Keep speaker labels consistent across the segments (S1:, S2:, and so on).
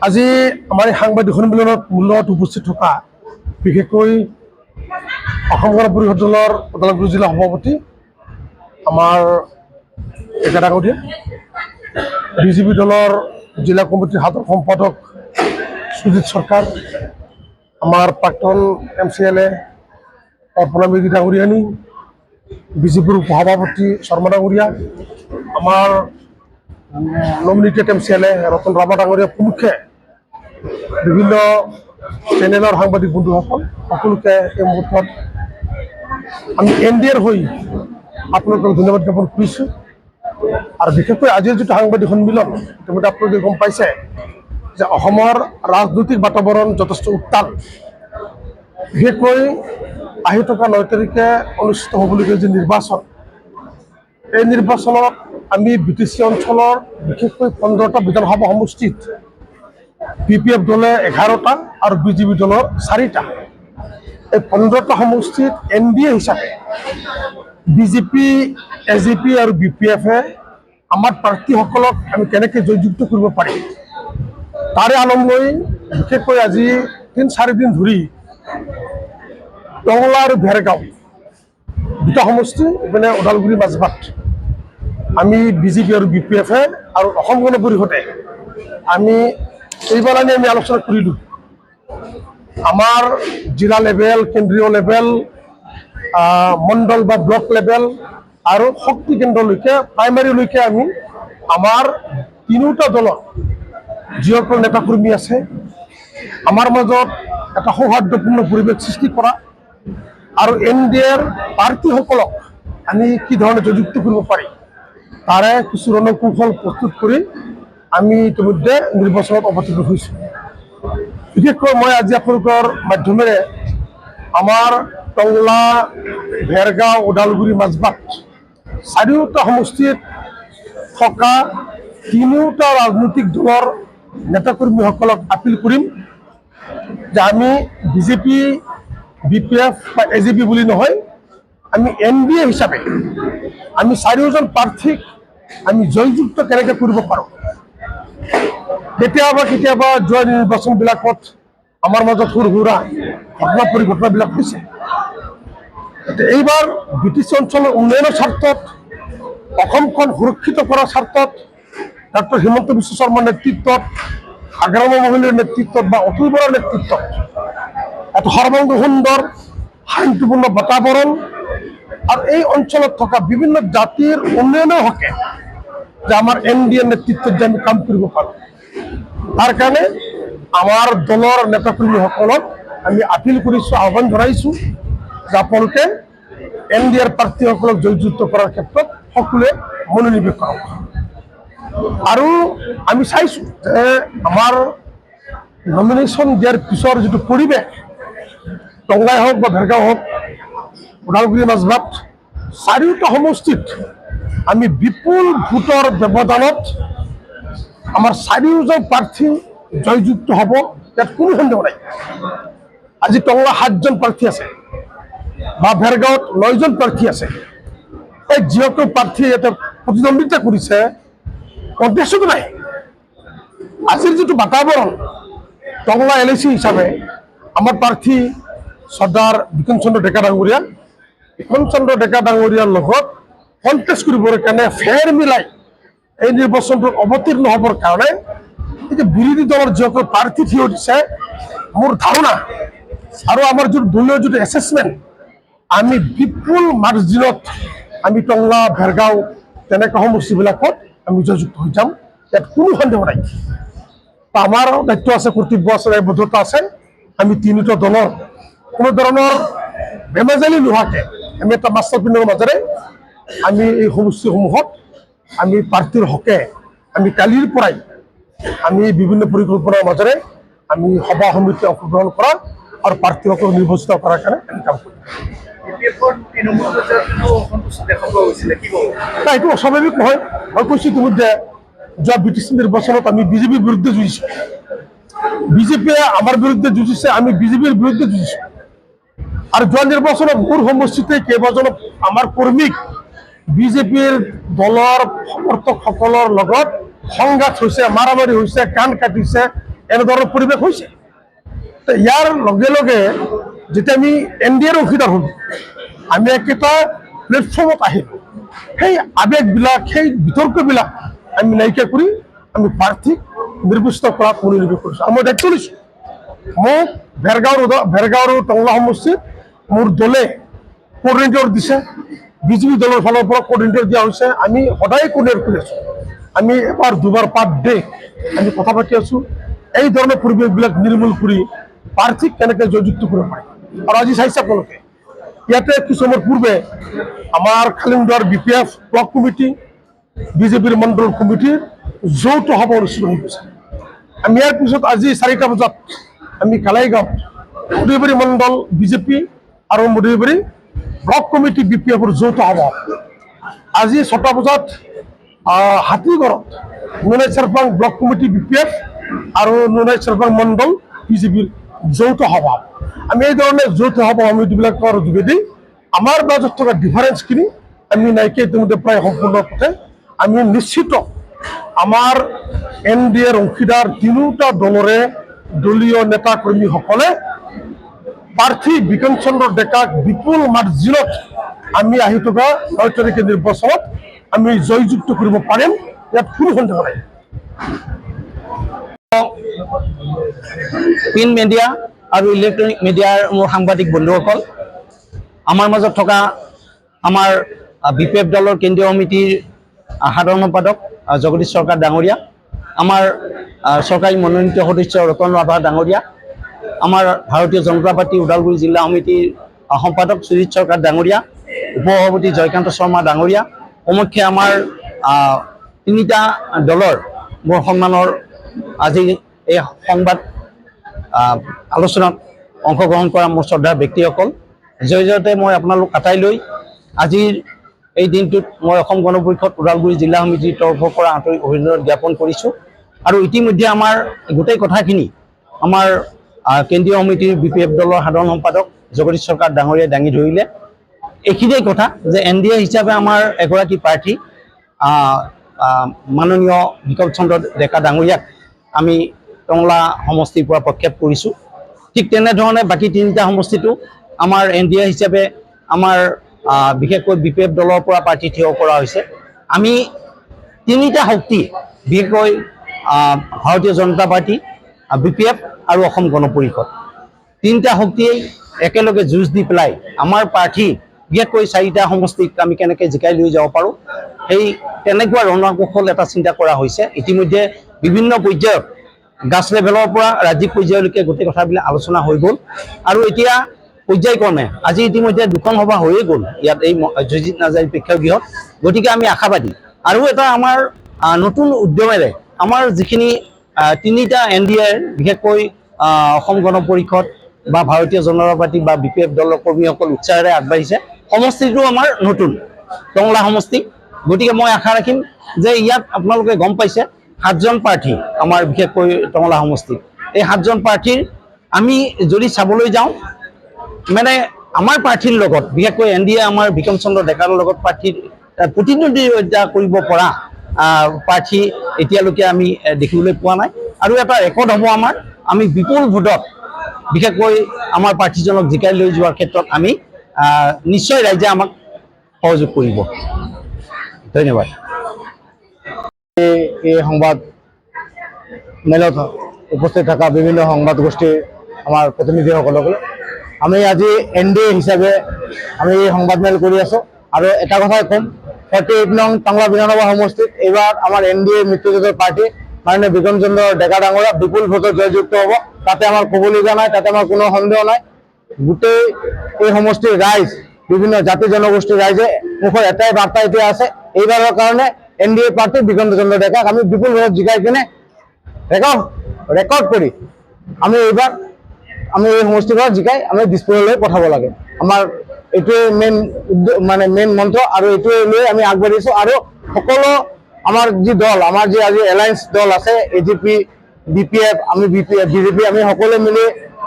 S1: আজি আমাৰ এই সাংবাদিক সন্মিলনত মূলত উপস্থিত থকা বিশেষকৈ অসম গণ পৰিষদ দলৰ ওদালগুৰি জিলা সভাপতি আমাৰ ডেকা ডাঙৰীয়া, বিজেপি দলৰ জিলা কমিটিৰ সাধাৰণ সম্পাদক সুজিত সৰকাৰ, আমাৰ প্ৰাক্তন MCLA অৰ্পণা মেধি ডাঙৰীয়ানী, বিজেপিৰ উপসভাপতি শৰ্মা ডাঙৰীয়া, আমাৰ নমিনেটেড MCLA ৰতন ৰাভা ডাঙৰীয়া প্ৰমুখ্যে বিভিন্ন চেনেলৰ সাংবাদিক বন্ধুসকল সকলোকে এই মুহূৰ্তত আমি NDAৰ হৈ আপোনালোকক ধন্যবাদ জ্ঞাপন কৰিছোঁ। আৰু বিশেষকৈ আজিৰ যিটো সাংবাদিক সন্মিলন, ইতিমধ্যে আপোনালোকে গম পাইছে যে অসমৰ ৰাজনৈতিক বাতাবৰণ যথেষ্ট উত্তাল। বিশেষকৈ আহি থকা 9 তাৰিখে অনুষ্ঠিত হ'বলগীয়া যি নিৰ্বাচন, এই নিৰ্বাচনত আমি BTC অঞ্চলৰ বিশেষকৈ 15টা বিধানসভা সমষ্টিত PPF দলে 11টা আৰু BJP দলৰ 4টা, এই 15টা সমষ্টিত NDA হিচাপে BJP, AJP আৰু BPF-এ আমাৰ প্ৰাৰ্থীসকলক আমি কেনেকৈ জয়যুক্ত কৰিব পাৰিম তাৰে আলম লৈ বিশেষকৈ আজি 3-4 দিন ধৰি টংলা আৰু ভেৰগাঁও দুটা সমষ্টি, ইপিনে ওদালগুৰি মাজবাট, আমি BJP আৰু BPF-এ আৰু অসম গণ পৰিষদে আমি এইবাৰ আমি আলোচনা কৰিলোঁ। আমাৰ জিলা লেভেল, কেন্দ্ৰীয় লেভেল, মণ্ডল বা ব্লক লেভেল আৰু শক্তি কেন্দ্ৰলৈকে, প্ৰাইমাৰীলৈকে আমি আমাৰ তিনিওটা দলৰ যিসকল নেতাকৰ্মী আছে আমাৰ মাজত এটা সৌহাৰ্দ্যপূৰ্ণ পৰিৱেশ সৃষ্টি কৰা আৰু NDAৰ প্ৰাৰ্থীসকলক আমি কি ধৰণে জয়যুক্ত কৰিব পাৰি তাৰে কিছু ৰণকৌশল প্ৰস্তুত কৰি আমি ইতিমধ্যে নিৰ্বাচনত অৱতীৰ্ণ হৈছোঁ। বিশেষকৈ মই আজি আপোনালোকৰ মাধ্যমেৰে আমাৰ টংলা, ভেৰগাঁও, ওদালগুৰি মাজবাট চাৰিওটা সমষ্টিত থকা তিনিওটা ৰাজনৈতিক দলৰ নেতাকৰ্মীসকলক আপিল কৰিম যে আমি BJP, BPF বা AJP বুলি নহয়, আমি NDA হিচাপে আমি চাৰিওজন প্ৰাৰ্থীক আমি জয়যুক্ত কেনেকৈ কৰিব পাৰোঁ। কেতিয়াবা যোৱা নিৰ্বাচনবিলাকত আমাৰ মাজত সৰু সুৰা ঘটনা পৰিঘটনাবিলাক হৈছে। এইবাৰ BTC অঞ্চলৰ উন্নয়নৰ স্বাৰ্থত, অসমখন সুৰক্ষিত কৰাৰ স্বাৰ্থত ডক্টৰ হিমন্ত বিশ্ব শৰ্মাৰ নেতৃত্বত, আগ্ৰামা মহিলাৰ নেতৃত্বত বা অতুল বৰাৰ নেতৃত্বত এটা সৰ্বাংগ সুন্দৰ শান্তিপূৰ্ণ বাতাবৰণ আৰু এই অঞ্চলত থকা বিভিন্ন জাতিৰ উন্নয়নৰ হকে যে আমাৰ NDA নেতৃত্বত যে আমি কাম কৰিব পাৰোঁ, তাৰ কাৰণে আমাৰ দলৰ নেতাকৰ্মীসকলক আমি আপিল কৰিছোঁ, আহ্বান জনাইছোঁ যে আপোনালোকে NDAৰ প্ৰাৰ্থীসকলক জয়যুক্ত কৰাৰ ক্ষেত্ৰত সকলোৱে মনোনিৱেশ কৰক। আৰু আমি চাইছোঁ যে আমাৰ নমিনেশ্যন দিয়াৰ পিছৰ যিটো পৰিৱেশ, টংলাই হওক বা ভেৰগাঁও হওক, ওদালগুৰি মাজবাট চাৰিওটা সমষ্টিত আমি বিপুল ভোটৰ ব্যৱধানত আমাৰ চাৰিওজন প্ৰাৰ্থী জয়যুক্ত হ'ব, ইয়াত কোনো সন্দেহ নাই। আজি টংলা 7জন প্ৰাৰ্থী আছে বা ভেৰগাঁৱত 9জন প্ৰাৰ্থী আছে। এই যিসকল প্ৰাৰ্থীয়ে ইয়াতে প্ৰতিদ্বন্দ্বিতা কৰিছে কণ্টেষ্টতো নাই। আজিৰ যিটো বাতাবৰণ টংলা LAC হিচাপে আমাৰ প্ৰাৰ্থী চৰ্দাৰ বিপিন চন্দ্ৰ ডেকা ডাঙৰীয়া, বিপিন চন্দ্ৰ ডেকা ডাঙৰীয়াৰ লগত কণ্টেষ্ট কৰিবৰ কাৰণে ফেৰ মিলাই এই নিৰ্বাচনটোত অৱতীৰ্ণ হ'বৰ কাৰণে এই যে বিৰোধী দলৰ যিসকল প্ৰাৰ্থী থিয় দিছে, মোৰ ধাৰণা আৰু আমাৰ যিটো দলীয় যিটো এছেছমেণ্ট, আমি বিপুল মাৰ্জিনত আমি টংলা, ভেৰগাঁও তেনেকুৱা সমষ্টিবিলাকত আমি জয়যুক্ত হৈ যাম, ইয়াত কোনো সন্দেহ নাই। আমাৰ দায়িত্ব আছে, কৰ্তব্য আছে, দায়বদ্ধতা আছে। আমি তিনিটা দলৰ কোনো ধৰণৰ বেমেজালি নোহোৱাকৈ আমি এটা মাষ্টাৰ প্লেনৰ মাজেৰে আমি এই সমষ্টিসমূহত আমি প্ৰাৰ্থীৰ হকে আমি কালিৰ পৰাই আমি বিভিন্ন পৰিকল্পনাৰ মাজেৰে আমি সভা সমিতি অংশগ্ৰহণ কৰা আৰু প্ৰাৰ্থীসকলক নিৰ্বাচিত কৰাৰ কাৰণে আমি কাম কৰিম। এইটো অস্বাভাৱিক নহয়। মই কৈছোঁ ইতিমধ্যে যোৱা BTC নিৰ্বাচনত আমি BJPৰ বিৰুদ্ধে যুঁজিছোঁ, BJPয়ে আমাৰ বিৰুদ্ধে যুঁজিছে, আমি BJPৰ বিৰুদ্ধে যুঁজিছোঁ। আৰু যোৱা নিৰ্বাচনত মোৰ সমষ্টিতে কেইবাজনো আমাৰ কৰ্মীক BJPৰ দলৰ সমৰ্থকসকলৰ লগত সংঘাত হৈছে, মাৰামাৰি হৈছে, কাণ কাটিছে, এনেধৰণৰ পৰিৱেশ হৈছে। তো ইয়াৰ লগে লগে যেতিয়া আমি NDAৰ অংশীদাৰ হ'লোঁ, আমি একেটা প্লেটফৰ্মত আহিলোঁ, সেই আৱেগবিলাক, সেই বিতৰ্কবিলাক আমি নাইকিয়া কৰি আমি প্ৰাৰ্থীক নিৰ্বাচিত কৰাত মনোনিৱেশ কৰিছোঁ। আৰু মই দায়িত্ব লৈছোঁ, মোক ভেৰগাঁও আৰু টংলা সমষ্টিত মোৰ দলে কোঅৰ্ডিনেটৰ দিছে, বিজেপি দলৰ ফালৰ পৰা কোঅৰ্ডিনেটৰ দিয়া হৈছে। আমি সদায় কোঅৰ্ডিনেট কৰি আছোঁ, আমি এবাৰ দুবাৰ পাৰ ডে আমি কথা পাতি আছোঁ, এই ধৰণৰ পৰিৱেশবিলাক নিৰ্মূল কৰি প্ৰাৰ্থীক কেনেকৈ জয়যুক্ত কৰিব পাৰি। আৰু আজি চাইছে আপোনালোকে, ইয়াতে কিছু সময় পূৰ্বে আমাৰ খালিমদাৰ BPF ব্লক কমিটি, বিজেপিৰ মণ্ডল কমিটিৰ যৌথ সভা অনুষ্ঠিত হৈ গৈছে। আমি ইয়াৰ পিছত আজি 4টা বজাত আমি কালাইগাঁৱত মধুবাৰী মণ্ডল বিজেপি আৰু মধুবাৰী ব্লক কমিটি BPFৰ যৌথ সভা। আজি 6টা বজাত হাতীগড়ত নুনাই চেৰপাং ব্লক কমিটি BPF আৰু নুনাই চেৰপাং মণ্ডল বিজেপিৰ যৌথ সভা। আমি এই ধৰণে যৌথ সভা সমিতিবিলাকৰ যোগেদি আমাৰ মাজত থকা ডিফাৰেঞ্চখিনি আমি নাইকিয়া ইতিমধ্যে প্ৰায় সম্পূৰ্ণ পথে আমি নিশ্চিত আমাৰ NDAৰ অংশীদাৰ তিনিওটা দলৰে দলীয় নেতা কৰ্মীসকলে প্ৰাৰ্থী বিক্ৰম চন্দ্ৰ ডেকাক বিপুল মাৰ্জিনত আমি আহি থকা 9 তাৰিখে নিৰ্বাচনত আমি জয়যুক্ত কৰিব পাৰিম, ইয়াত কোনো সন্দেহ নাই।
S2: প্ৰিণ্ট মিডিয়া আৰু ইলেক্ট্ৰনিক মিডিয়াৰ মোৰ সাংবাদিক বন্ধুসকল, আমাৰ মাজত থকা আমাৰ BPF দলৰ কেন্দ্ৰীয় সমিতিৰ সাধাৰণ সম্পাদক জগদীশ সৰকাৰ ডাঙৰীয়া, আমাৰ চৰকাৰী মনোনীত সদস্য ৰতন ৰাভা ডাঙৰীয়া, আমাৰ ভাৰতীয় জনতা পাৰ্টি ওদালগুৰি জিলা সমিতিৰ সম্পাদক সুজিত সৰকাৰ ডাঙৰীয়া, উপসভাপতি জয়কান্ত শৰ্মা ডাঙৰীয়া, সমক্ষে আমাৰ তিনিটা দলৰ মোৰ সন্মানৰ আজি এই সংবাদ আলোচনাত অংশগ্ৰহণ কৰা মোৰ শ্ৰদ্ধাৰ ব্যক্তিসকল, জয়তে মই আপোনালোক আটাইলৈ আজিৰ এই দিনটোত মই অসম গণ পৰিষদ ওদালগুৰি জিলা সমিতিৰ তৰফৰ পৰা আন্তৰিক অভিনন্দন জ্ঞাপন কৰিছোঁ। আৰু ইতিমধ্যে আমাৰ গোটেই কথাখিনি আমাৰ কেন্দ্ৰীয় সমিতিৰ BPF দলৰ সাধাৰণ সম্পাদক জগদীশ সৰকাৰ ডাঙৰীয়াই দাঙি ধৰিলে। এইখিনিয়ে কথা যে NDA হিচাপে আমাৰ এগৰাকী প্ৰাৰ্থী মাননীয় বিক্ৰম চন্দ্ৰ ডেকা ডাঙৰীয়াক আমি টংলা সমষ্টিৰ পৰা প্ৰক্ষেপ কৰিছোঁ। ঠিক তেনেধৰণে বাকী তিনিটা সমষ্টিটো আমাৰ NDA হিচাপে আমাৰ বিশেষকৈ BPF দলৰ পৰা প্ৰাৰ্থী থিয় কৰা হৈছে। আমি তিনিটা শক্তি, বিশেষকৈ ভাৰতীয় জনতা পাৰ্টি, BPF আৰু অসম গণ পৰিষদ, তিনিটা শক্তিয়ে একেলগে যুঁজ দি পেলাই আমাৰ প্ৰাৰ্থী বিশেষকৈ 4টা সমষ্টিক আমি কেনেকৈ জিকাই লৈ যাব পাৰোঁ, সেই তেনেকুৱা ৰণকৌশল এটা চিন্তা কৰা হৈছে। ইতিমধ্যে বিভিন্ন পৰ্যায়ত গাছ লেভেলৰ পৰা ৰাজ্যিক পৰ্যায়লৈকে গোটেই কথাবিলাক আলোচনা হৈ গ'ল। আৰু এতিয়া পৰ্যায়ক্ৰমে আজি ইতিমধ্যে 2খন সভা হৈয়ে গ'ল ইয়াত এই জয়জিৎ নাৰ্জাৰী প্ৰেক্ষাগৃহত। গতিকে আমি আশাবাদী আৰু এটা আমাৰ নতুন উদ্যমেৰে আমাৰ যিখিনি তিনিটা NDAৰ বিশেষকৈ অসম গণ পৰিষদ বা ভাৰতীয় জনতা পাৰ্টি বা BPF দলৰ কৰ্মীসকল উৎসাহেৰে আগবাঢ়িছে। সমষ্টিটো আমাৰ নতুন টংলা সমষ্টি, গতিকে মই আশা ৰাখিম যে ইয়াত আপোনালোকে গম পাইছে 7জন প্ৰাৰ্থী আমাৰ বিশেষকৈ টংলা সমষ্টিত। এই 7জন প্ৰাৰ্থীৰ আমি যদি চাবলৈ যাওঁ মানে আমাৰ প্ৰাৰ্থীৰ লগত বিশেষকৈ NDA আমাৰ বিক্ৰম চন্দ্ৰ ডেকাৰ লগত প্ৰাৰ্থীৰ প্ৰতিদ্বন্দ্বিতা কৰিব পৰা প্ৰাৰ্থী এতিয়ালৈকে আমি দেখিবলৈ পোৱা নাই। আৰু এটা ৰেকৰ্ড হ'ব আমাৰ, আমি বিপুল ভোটত বিশেষকৈ আমাৰ প্ৰাৰ্থীজনক জিকাই লৈ যোৱাৰ ক্ষেত্ৰত আমি নিশ্চয় ৰাইজে আমাক সহযোগ কৰিব। ধন্যবাদ।
S3: এই সংবাদ মেলত উপস্থিত থকা বিভিন্ন সংবাদ গোষ্ঠীৰ আমাৰ প্ৰতিনিধিসকলক আমি আজি NDA হিচাপে আমি এই সংবাদমেল কৰি আছোঁ। আৰু এটা কথাই ক'ম, 48 নং টংলা বিধানসভা সমষ্টিত এইবাৰ আমাৰ NDA মিত্ৰজোঁটৰ প্ৰাৰ্থী মাননীয় বিক্ৰম চন্দ্ৰ ডেকা ডাঙৰীয়া বিপুল ভোটত জয়যুক্ত হ'ব, তাতে আমাৰ ক'বলগীয়া নাই, তাতে আমাৰ কোনো সন্দেহ নাই। গোটেই এই সমষ্টিৰ ৰাইজ, বিভিন্ন জাতি জনগোষ্ঠীৰ ৰাইজে মুখৰ এটাই বাৰ্তা এতিয়া আছে, এইবাৰৰ কাৰণে NDA প্ৰাৰ্থী বিক্ৰম চন্দ্ৰ ডেকাক আমি বিপুল ভোটত জিকাই কিনে ৰেকৰ্ড কৰি আমি এইবাৰ আমি এই সমষ্টিখন জিকাই আমি দিছপুৰলৈ পঠাব লাগে। আমাৰ এইটোৱে মেইন মন্ত্ৰ আৰু এইটোৱে লৈ আমি আগবাঢ়িছোঁ। আৰু সকলো আমাৰ যি দল, আমাৰ যি আজি এলায়েন্স দল আছে, AGP, BPF, আমি BJP, আমি সকলোৱে মিলি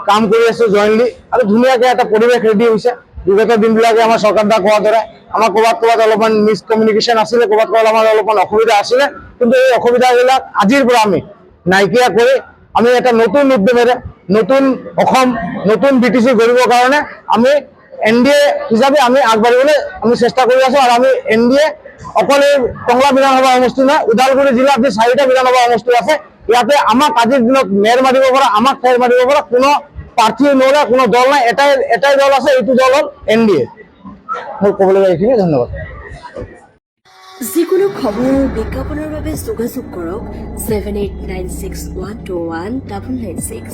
S3: কাম কৰি আছোঁ জইণ্টলি। আৰু ধুনীয়াকৈ এটা পৰিৱেশ ৰেডি হৈছে। বিগত দিনবিলাকে আমাৰ চৰকাৰ দা কোৱাৰ দৰে আমাৰ ক'ৰবাত অলপমান মিছকমিউনিকেশ্যন আছিলে, ক'ৰবাত আমাৰ অলপমান অসুবিধা আছিলে, কিন্তু এই অসুবিধাবিলাক আজিৰ পৰা আমি নাইকিয়া কৰি আমি এটা নতুন উদ্যমেৰে নতুন অসম নতুন BTC গঢ়িবৰ কাৰণে আমি NDA হিচাপে আমি আগবাঢ়িবলৈ আমি চেষ্টা কৰি আছো। আৰু আমি NDA অকল এই টংলা বিধানসভা সমষ্টি নহয়, ওদালগুৰি জিলাত যে 4টা বিধানসভা সমষ্টি আছে, ইয়াতে আমাক আজিৰ দিনত মেয়ৰ মাৰিব পৰা, আমাক ঠেৰ মাৰিব পৰা কোনো প্ৰাৰ্থী নহ'লে কোনো দল নাই। এটাই দল আছে, এইটো দল হ'ল NDA। মোৰ ক'বলৈ এইখিনিয়ে, ধন্যবাদ।
S4: যিকোনো খবৰ আৰু বিজ্ঞাপনৰ বাবে যোগাযোগ কৰক 7896121996।